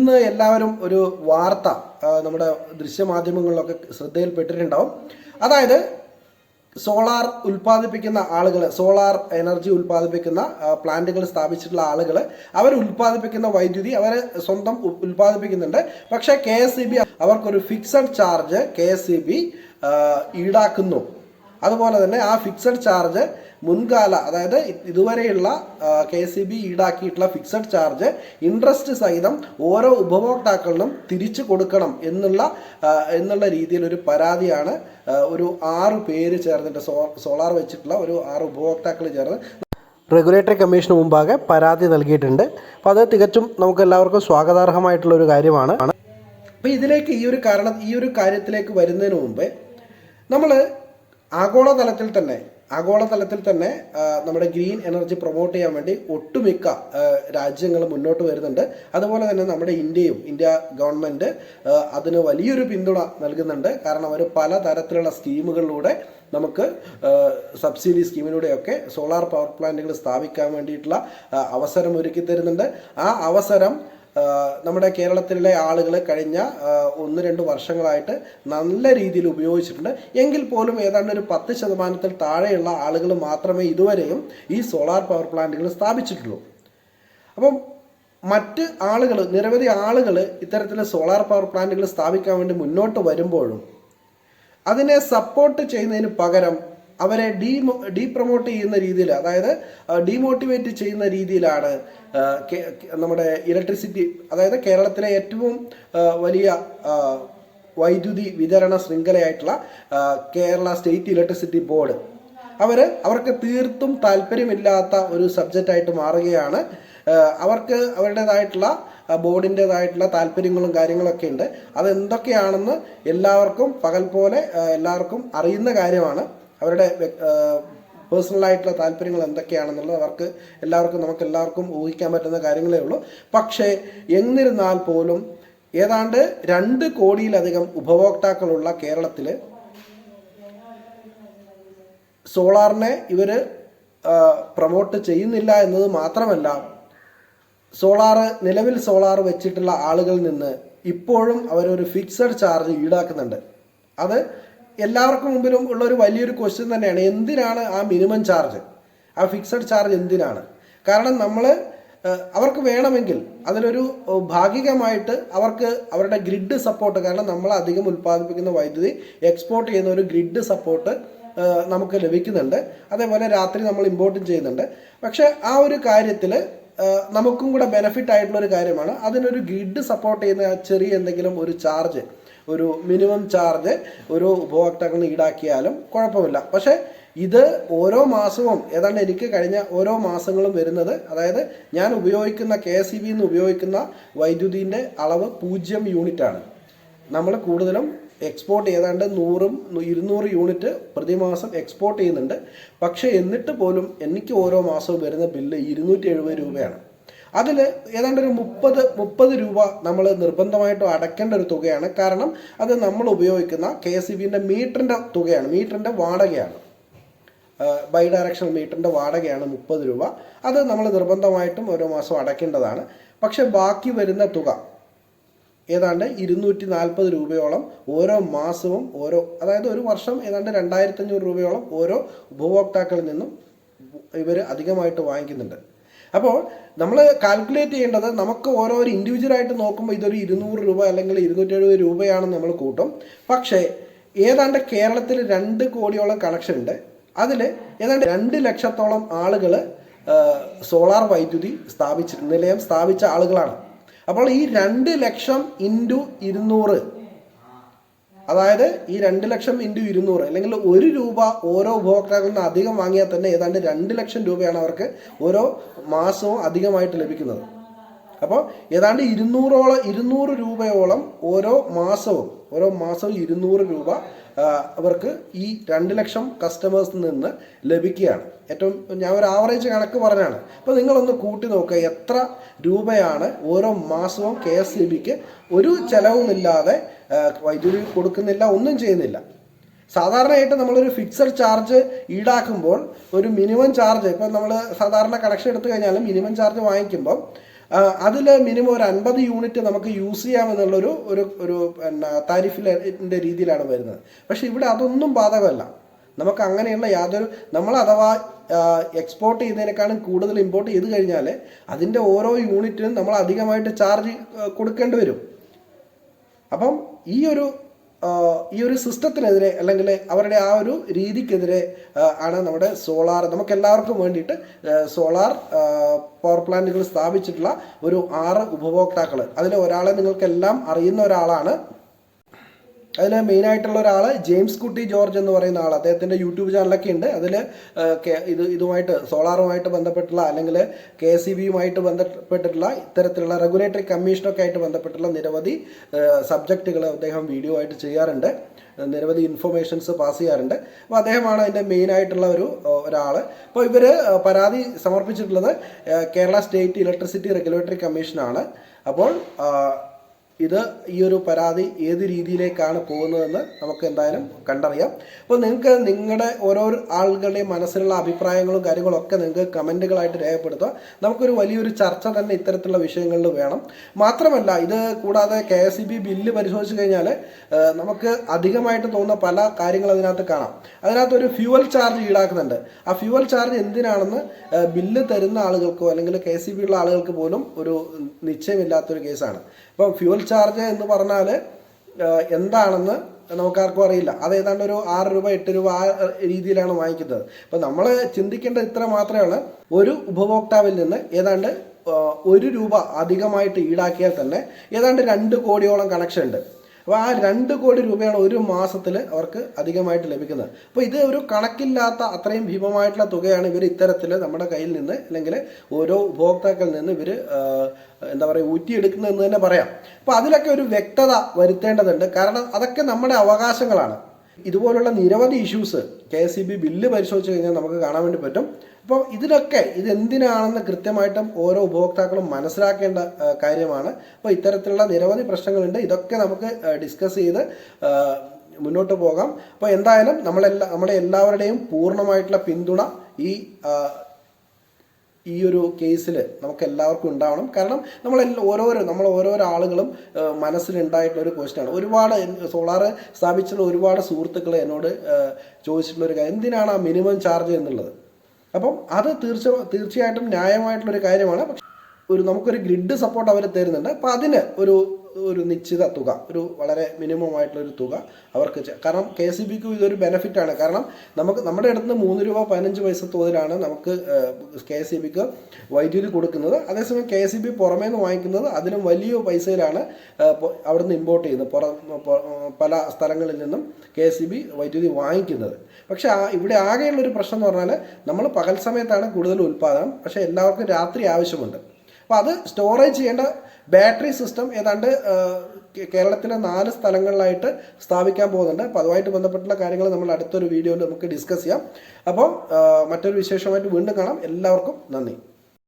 ഇന്ന് എല്ലാവരും ഒരു വാർത്ത നമ്മുടെ ദൃശ്യമാധ്യമങ്ങളിലൊക്കെ ശ്രദ്ധയിൽപ്പെട്ടിട്ടുണ്ടാവും. അതായത് സോളാർ ഉൽപ്പാദിപ്പിക്കുന്ന ആളുകൾ, സോളാർ എനർജി ഉൽപ്പാദിപ്പിക്കുന്ന പ്ലാന്റുകൾ സ്ഥാപിച്ചിട്ടുള്ള ആളുകൾ അവർ ഉൽപ്പാദിപ്പിക്കുന്ന വൈദ്യുതി അവർ സ്വന്തം ഉൽപ്പാദിപ്പിക്കുന്നുണ്ട്. പക്ഷേ KSEB അവർക്കൊരു ഫിക്സഡ് ചാർജ് KSEB ഈടാക്കുന്നു. അതുപോലെ തന്നെ ആ ഫിക്സഡ് ചാർജ് മുൻകാല, അതായത് ഇതുവരെയുള്ള KSEB ഈടാക്കിയിട്ടുള്ള ഫിക്സഡ് ചാർജ് ഇൻട്രസ്റ്റ് സഹിതം ഓരോ ഉപഭോക്താക്കളിലും തിരിച്ചു കൊടുക്കണം എന്നുള്ള രീതിയിലൊരു പരാതിയാണ് ഒരു 6 പേര് ചേർന്നിട്ട് സോളാർ വെച്ചിട്ടുള്ള ഒരു 6 ഉപഭോക്താക്കൾ ചേർന്ന് റെഗുലേറ്ററി കമ്മീഷന് മുമ്പാകെ പരാതി നൽകിയിട്ടുണ്ട്. അപ്പോൾ അത് തികച്ചും നമുക്ക് എല്ലാവർക്കും സ്വാഗതാർഹമായിട്ടുള്ളൊരു കാര്യമാണ്. അപ്പോൾ ഇതിലേക്ക് ഈ ഒരു കാര്യത്തിലേക്ക് വരുന്നതിന് മുമ്പ് നമ്മൾ ആഗോളതലത്തിൽ തന്നെ നമ്മുടെ ഗ്രീൻ എനർജി പ്രൊമോട്ട് ചെയ്യാൻ വേണ്ടി ഒട്ടുമിക്ക രാജ്യങ്ങൾ മുന്നോട്ട് വരുന്നുണ്ട്. അതുപോലെ തന്നെ നമ്മുടെ ഇന്ത്യ ഗവൺമെൻറ് അതിന് വലിയൊരു പിന്തുണ നൽകുന്നുണ്ട്. കാരണം അവർ പല തരത്തിലുള്ള സ്കീമുകളിലൂടെ നമുക്ക് സബ്സിഡി സ്കീമിലൂടെയൊക്കെ സോളാർ പവർ പ്ലാന്റുകൾ സ്ഥാപിക്കാൻ വേണ്ടിയിട്ടുള്ള അവസരം ഒരുക്കി തരുന്നുണ്ട്. ആ അവസരം നമ്മുടെ കേരളത്തിലെ ആളുകൾ കഴിഞ്ഞ 1-2 വർഷങ്ങളായിട്ട് നല്ല രീതിയിൽ ഉപയോഗിച്ചിട്ടുണ്ട്. എങ്കിൽ പോലും ഏതാണ്ട് ഒരു 10% താഴെയുള്ള ആളുകൾ മാത്രമേ ഇതുവരെയും ഈ സോളാർ പവർ പ്ലാന്റുകൾ സ്ഥാപിച്ചിട്ടുള്ളൂ. അപ്പം മറ്റ് ആളുകൾ, നിരവധി ആളുകൾ ഇത്തരത്തിൽ സോളാർ പവർ പ്ലാന്റുകൾ സ്ഥാപിക്കാൻ വേണ്ടി മുന്നോട്ട് വരുമ്പോഴും അതിനെ സപ്പോർട്ട് ചെയ്യുന്നതിന് പകരം അവരെ ഡീപ്രൊമോട്ട് ചെയ്യുന്ന രീതിയിൽ, അതായത് ഡീമോട്ടിവേറ്റ് ചെയ്യുന്ന രീതിയിലാണ് നമ്മുടെ ഇലക്ട്രിസിറ്റി, അതായത് കേരളത്തിലെ ഏറ്റവും വലിയ വൈദ്യുതി വിതരണ ശൃംഖലയായിട്ടുള്ള കേരള സ്റ്റേറ്റ് ഇലക്ട്രിസിറ്റി ബോർഡ് അവർക്ക് തീർത്തും താല്പര്യമില്ലാത്ത ഒരു സബ്ജക്റ്റായിട്ട് മാറുകയാണ്. അവർക്ക് അവരുടേതായിട്ടുള്ള ബോർഡിൻ്റെതായിട്ടുള്ള താല്പര്യങ്ങളും കാര്യങ്ങളൊക്കെ ഉണ്ട്. അതെന്തൊക്കെയാണെന്ന് എല്ലാവർക്കും പകൽ പോലെ എല്ലാവർക്കും അറിയുന്ന കാര്യമാണ്. അവരുടെ പേഴ്സണലായിട്ടുള്ള താല്പര്യങ്ങൾ എന്തൊക്കെയാണെന്നുള്ളത് നമുക്കെല്ലാവർക്കും ഊഹിക്കാൻ പറ്റുന്ന കാര്യങ്ങളേ ഉള്ളൂ. പക്ഷേ എന്നിരുന്നാൽ പോലും ഏതാണ്ട് 2 കോടിയിലധികം ഉപഭോക്താക്കളുള്ള കേരളത്തിൽ സോളാറിനെ ഇവർ പ്രൊമോട്ട് ചെയ്യുന്നില്ല എന്നത് മാത്രമല്ല, നിലവിൽ സോളാർ വെച്ചിട്ടുള്ള ആളുകളിൽ നിന്ന് ഇപ്പോഴും അവരൊരു ഫിക്സഡ് ചാർജ് ഈടാക്കുന്നുണ്ട്. അത് എല്ലാവർക്കും മുമ്പിലും ഉള്ള ഒരു വലിയൊരു ക്വസ്റ്റ്യൻ തന്നെയാണ്. എന്തിനാണ് ആ മിനിമം ചാർജ്, ആ ഫിക്സഡ് ചാർജ് എന്തിനാണ്? കാരണം അവർക്ക് വേണമെങ്കിൽ അതിലൊരു ഭാഗികമായിട്ട് അവരുടെ ഗ്രിഡ് സപ്പോർട്ട്, കാരണം നമ്മൾ അധികം ഉൽപ്പാദിപ്പിക്കുന്ന വൈദ്യുതി എക്സ്പോർട്ട് ചെയ്യുന്ന ഒരു ഗ്രിഡ് സപ്പോർട്ട് നമുക്ക് ലഭിക്കുന്നുണ്ട്. അതേപോലെ രാത്രി നമ്മൾ ഇമ്പോർട്ടും ചെയ്യുന്നുണ്ട്. പക്ഷേ ആ ഒരു കാര്യത്തിൽ നമുക്കും കൂടെ ബെനിഫിറ്റ് ആയിട്ടുള്ള ഒരു കാര്യമാണ്. അതിനൊരു ഗ്രിഡ് സപ്പോർട്ട് ചെയ്യുന്ന ചെറിയ എന്തെങ്കിലും ഒരു ചാർജ്, ഒരു മിനിമം ചാർജ് ഒരു ഉപഭോക്താക്കളിന് ഈടാക്കിയാലും കുഴപ്പമില്ല. പക്ഷേ ഇത് ഓരോ മാസവും ഏതാണ്ട് എനിക്ക് കഴിഞ്ഞ ഓരോ മാസങ്ങളും വരുന്നത്, അതായത് ഞാൻ ഉപയോഗിക്കുന്ന KSEB ഉപയോഗിക്കുന്ന വൈദ്യുതിൻ്റെ അളവ് 0 യൂണിറ്റാണ്. നമ്മൾ കൂടുതലും എക്സ്പോർട്ട് ഏതാണ്ട് 100-200 യൂണിറ്റ് പ്രതിമാസം എക്സ്പോർട്ട് ചെയ്യുന്നുണ്ട്. പക്ഷേ എന്നിട്ട് പോലും എനിക്ക് ഓരോ മാസവും വരുന്ന ബില്ല് 270 രൂപയാണ്. അതിൽ ഏതാണ്ട് ഒരു 30 രൂപ നമ്മൾ നിർബന്ധമായിട്ടും അടയ്ക്കേണ്ട ഒരു തുകയാണ്. കാരണം അത് നമ്മൾ ഉപയോഗിക്കുന്ന KSEBൻ്റെ മീറ്ററിൻ്റെ തുകയാണ്, മീറ്ററിൻ്റെ വാടകയാണ്, ബൈ ഡയറക്ഷണൽ മീറ്ററിൻ്റെ വാടകയാണ് 30 രൂപ. അത് നമ്മൾ നിർബന്ധമായിട്ടും ഓരോ മാസം അടയ്ക്കേണ്ടതാണ്. പക്ഷെ ബാക്കി വരുന്ന തുക ഏതാണ്ട് 240 രൂപയോളം ഓരോ മാസവും അതായത് ഒരു വർഷം ഏതാണ്ട് 2500 രൂപയോളം ഓരോ ഉപഭോക്താക്കളിൽ നിന്നും ഇവർ അധികമായിട്ട് വാങ്ങിക്കുന്നുണ്ട്. അപ്പോൾ നമ്മൾ കാൽക്കുലേറ്റ് ചെയ്യേണ്ടത്, നമുക്ക് ഓരോരോ ഇൻഡിവിജ്വലായിട്ട് നോക്കുമ്പോൾ ഇതൊരു 200 രൂപ അല്ലെങ്കിൽ 270 രൂപയാണെന്ന് നമ്മൾ കൂട്ടും. പക്ഷേ ഏതാണ്ട് കേരളത്തിൽ 2 കോടിയോളം കണക്ഷൻ ഉണ്ട്. അതിൽ ഏതാണ്ട് 2 ലക്ഷത്തോളം ആളുകൾ സോളാർ വൈദ്യുതി നിലയം സ്ഥാപിച്ച ആളുകളാണ്. അപ്പോൾ ഈ 2 ലക്ഷം ഇൻറ്റു 200, അതായത് ഈ 2 ലക്ഷം ഇൻറ്റു 200 അല്ലെങ്കിൽ 1 രൂപ ഓരോ ഉപഭോക്താക്കളിൽ നിന്ന് അധികം വാങ്ങിയാൽ തന്നെ ഏതാണ്ട് 2 ലക്ഷം രൂപയാണ് അവർക്ക് ഓരോ മാസവും അധികമായിട്ട് ലഭിക്കുന്നത്. അപ്പോൾ ഏതാണ്ട് 200 രൂപയോളം ഓരോ മാസവും 200 രൂപ അവർക്ക് ഈ 2 ലക്ഷം കസ്റ്റമേഴ്സിൽ നിന്ന് ലഭിക്കുകയാണ്. ഞാൻ ഒരു ആവറേജ് കണക്ക് പറഞ്ഞാണ്. അപ്പോൾ നിങ്ങളൊന്ന് കൂട്ടി നോക്കുക, എത്ര രൂപയാണ് ഓരോ മാസവും KSEBക്ക് ഒരു ചെലവുമില്ലാതെ വൈദ്യുതി കൊടുക്കുന്നില്ല, ഒന്നും ചെയ്യുന്നില്ല. സാധാരണയായിട്ട് നമ്മളൊരു ഫിക്സഡ് ചാർജ് ഈടാക്കുമ്പോൾ ഒരു മിനിമം ചാർജ്, ഇപ്പം നമ്മൾ സാധാരണ കണക്ഷൻ എടുത്തു കഴിഞ്ഞാലും മിനിമം ചാർജ് വാങ്ങിക്കുമ്പം അതിൽ മിനിമം ഒരു 50 യൂണിറ്റ് നമുക്ക് യൂസ് ചെയ്യാമെന്നുള്ളൊരു ഒരു ഒരു പിന്നെ താരിഫിൻ്റെ രീതിയിലാണ് വരുന്നത്. പക്ഷേ ഇവിടെ അതൊന്നും ബാധകമല്ല. നമുക്ക് അങ്ങനെയുള്ള യാതൊരു നമ്മൾ അഥവാ എക്സ്പോർട്ട് ചെയ്യുന്നതിനേക്കാളും കൂടുതൽ ഇമ്പോർട്ട് ചെയ്ത് കഴിഞ്ഞാൽ അതിൻ്റെ ഓരോ യൂണിറ്റിനും നമ്മൾ അധികമായിട്ട് ചാർജ് കൊടുക്കേണ്ടി വരും. അപ്പം ഈ ഒരു സിസ്റ്റത്തിനെതിരെ അല്ലെങ്കിൽ അവരുടെ ആ ഒരു രീതിക്കെതിരെ ആണ് നമ്മുടെ സോളാർ നമുക്കെല്ലാവർക്കും വേണ്ടിയിട്ട് സോളാർ പവർ പ്ലാന്റുകൾ സ്ഥാപിച്ചിട്ടുള്ള ഒരു 6 ഉപഭോക്താക്കൾ. അതിൽ ഒരാളെ നിങ്ങൾക്കെല്ലാം അറിയുന്ന ഒരാളാണ്. അതിൽ മെയിനായിട്ടുള്ള ഒരാൾ ജെയിംസ് കുട്ടി ജോർജ് എന്ന് പറയുന്ന ആൾ. അദ്ദേഹത്തിൻ്റെ യൂട്യൂബ് ചാനലൊക്കെ ഉണ്ട്. അതിൽ ഇതുമായിട്ട് സോളാറുമായിട്ട് ബന്ധപ്പെട്ടുള്ള അല്ലെങ്കിൽ KSEBയുമായിട്ട് ബന്ധപ്പെട്ടിട്ടുള്ള ഇത്തരത്തിലുള്ള റെഗുലേറ്ററി കമ്മീഷനൊക്കെ ആയിട്ട് ബന്ധപ്പെട്ടുള്ള നിരവധി സബ്ജക്റ്റുകൾ അദ്ദേഹം വീഡിയോ ആയിട്ട് ചെയ്യാറുണ്ട്. നിരവധി ഇൻഫർമേഷൻസ് പാസ് ചെയ്യാറുണ്ട്. അപ്പോൾ അദ്ദേഹമാണ് അതിൻ്റെ മെയിനായിട്ടുള്ള ഒരാൾ. അപ്പോൾ ഇവർ പരാതി സമർപ്പിച്ചിട്ടുള്ളത് കേരള സ്റ്റേറ്റ് ഇലക്ട്രിസിറ്റി റെഗുലേറ്ററി കമ്മീഷനാണ്. അപ്പോൾ ഈ ഒരു പരാതി ഏത് രീതിയിലേക്കാണ് പോകുന്നതെന്ന് നമുക്ക് എന്തായാലും കണ്ടറിയാം. അപ്പോൾ നിങ്ങൾക്ക് നിങ്ങളുടെ ഓരോ ആളുകളുടെയും മനസ്സിലുള്ള അഭിപ്രായങ്ങളും കാര്യങ്ങളും ഒക്കെ നിങ്ങൾക്ക് കമൻറ്റുകളായിട്ട് രേഖപ്പെടുത്തുക. നമുക്കൊരു വലിയൊരു ചർച്ച തന്നെ ഇത്തരത്തിലുള്ള വിഷയങ്ങളിൽ വേണം. മാത്രമല്ല ഇത് കൂടാതെ KSEB ബില്ല് പരിശോധിച്ച് കഴിഞ്ഞാൽ നമുക്ക് അധികമായിട്ട് തോന്നുന്ന പല കാര്യങ്ങൾ അതിനകത്ത് കാണാം. അതിനകത്തൊരു ഫ്യൂവൽ ചാർജ് ഈടാക്കുന്നുണ്ട്. ആ ഫ്യൂവൽ ചാർജ് എന്തിനാണെന്ന് ബില്ല് തരുന്ന ആളുകൾക്കോ അല്ലെങ്കിൽ KSEB ഉള്ള ആളുകൾക്ക് പോലും ഒരു നിശ്ചയമില്ലാത്തൊരു കേസാണ്. ഇപ്പോൾ ഫ്യൂവൽ ചാർജ് എന്ന് പറഞ്ഞാൽ എന്താണെന്ന് നമുക്കാർക്കും അറിയില്ല. അത് ഏതാണ്ട് ഒരു 6 രൂപ 8 രൂപ ആ രീതിയിലാണ് വാങ്ങിക്കുന്നത്. അപ്പോൾ നമ്മൾ ചിന്തിക്കേണ്ടത് ഇത്ര മാത്രമാണ്, ഒരു ഉപഭോക്താവിൽ നിന്ന് ഏതാണ്ട് 1 രൂപ അധികമായിട്ട് ഈടാക്കിയാൽ തന്നെ ഏതാണ്ട് 2 കോടിയോളം കണക്ഷൻ ഉണ്ട്. അപ്പോൾ ആ 2 കോടി രൂപയാണ് ഒരു മാസത്തിൽ അവർക്ക് അധികമായിട്ട് ലഭിക്കുന്നത്. അപ്പോൾ ഇത് ഒരു കണക്കില്ലാത്ത അത്രയും ഭീമമായിട്ടുള്ള തുകയാണ് ഇവർ ഇത്തരത്തിൽ നമ്മുടെ കയ്യിൽ നിന്ന് അല്ലെങ്കിൽ ഓരോ ഉപഭോക്താക്കളിൽ നിന്ന് ഇവർ എന്താ പറയുക ഊറ്റിയെടുക്കുന്നതെന്ന് തന്നെ പറയാം. അപ്പോൾ അതിലൊക്കെ ഒരു വ്യക്തത വരുത്തേണ്ടതുണ്ട്. കാരണം അതൊക്കെ നമ്മുടെ അവകാശങ്ങളാണ്. ഇതുപോലുള്ള നിരവധി ഇഷ്യൂസ് KSEB ബില്ല് പരിശോധിച്ച് കഴിഞ്ഞാൽ നമുക്ക് കാണാൻ വേണ്ടി പറ്റും. അപ്പോൾ ഇതെന്തിനാണെന്ന് കൃത്യമായിട്ടും ഓരോ ഉപഭോക്താക്കളും മനസ്സിലാക്കേണ്ട കാര്യമാണ്. അപ്പോൾ ഇത്തരത്തിലുള്ള നിരവധി പ്രശ്നങ്ങളുണ്ട്. ഇതൊക്കെ നമുക്ക് ഡിസ്കസ് ചെയ്ത് മുന്നോട്ട് പോകാം. അപ്പോൾ എന്തായാലും നമ്മുടെ എല്ലാവരുടെയും പൂർണ്ണമായിട്ടുള്ള പിന്തുണ ഈ ഒരു കേസിൽ നമുക്ക് എല്ലാവർക്കും ഉണ്ടാവണം. കാരണം നമ്മൾ ഓരോരോ ആളുകളും മനസ്സിലുണ്ടായിട്ടുള്ള ഒരു ക്വസ്റ്റ്യനാണ്. ഒരുപാട് സോളാർ സ്ഥാപിച്ചിട്ടുള്ള ഒരുപാട് സുഹൃത്തുക്കൾ എന്നോട് ചോദിച്ചിട്ടുള്ളൊരു കാര്യം എന്തിനാണ് ആ മിനിമം ചാർജ് എന്നുള്ളത്. അപ്പം അത് തീർച്ചയായിട്ടും ന്യായമായിട്ടുള്ളൊരു കാര്യമാണ്. നമുക്കൊരു ഗ്രിഡ് സപ്പോർട്ട് അവർ തരുന്നുണ്ട്. അപ്പം അതിന് ഒരു നിശ്ചിത തുക, ഒരു വളരെ മിനിമം ആയിട്ടുള്ളൊരു തുക അവർക്ക് കാരണം KSEBക്കും ഇതൊരു ബെനിഫിറ്റാണ്. കാരണം നമ്മുടെ അടുത്ത് നിന്ന് 3 രൂപ 15 പൈസ തോതിലാണ് നമുക്ക് KSEBക്ക് വൈദ്യുതി കൊടുക്കുന്നത്. അതേസമയം KSEB പുറമേ നിന്ന് വാങ്ങിക്കുന്നത് അതിലും വലിയ പൈസയിലാണ് അവിടുന്ന് ഇമ്പോർട്ട് ചെയ്യുന്നത്. പല സ്ഥലങ്ങളിൽ നിന്നും KSEB വൈദ്യുതി വാങ്ങിക്കുന്നത്. പക്ഷേ ഇവിടെ ആകെയുള്ളൊരു പ്രശ്നം എന്ന് പറഞ്ഞാൽ നമ്മൾ പകൽ സമയത്താണ് കൂടുതൽ ഉൽപ്പാദനം, പക്ഷേ എല്ലാവർക്കും രാത്രി ആവശ്യമുണ്ട്. അപ്പോൾ അത് സ്റ്റോറേജ് ചെയ്യേണ്ട ബാറ്ററി സിസ്റ്റം ഏതാണ്ട് കേരളത്തിലെ 4 സ്ഥലങ്ങളിലായിട്ട് സ്ഥാപിക്കാൻ പോകുന്നുണ്ട്. അപ്പോൾ അതുമായിട്ട് ബന്ധപ്പെട്ടുള്ള കാര്യങ്ങൾ നമ്മൾ അടുത്തൊരു വീഡിയോയിൽ നമുക്ക് ഡിസ്കസ് ചെയ്യാം. അപ്പോൾ മറ്റൊരു വിശേഷമായിട്ട് വീണ്ടും കാണാം. എല്ലാവർക്കും നന്ദി.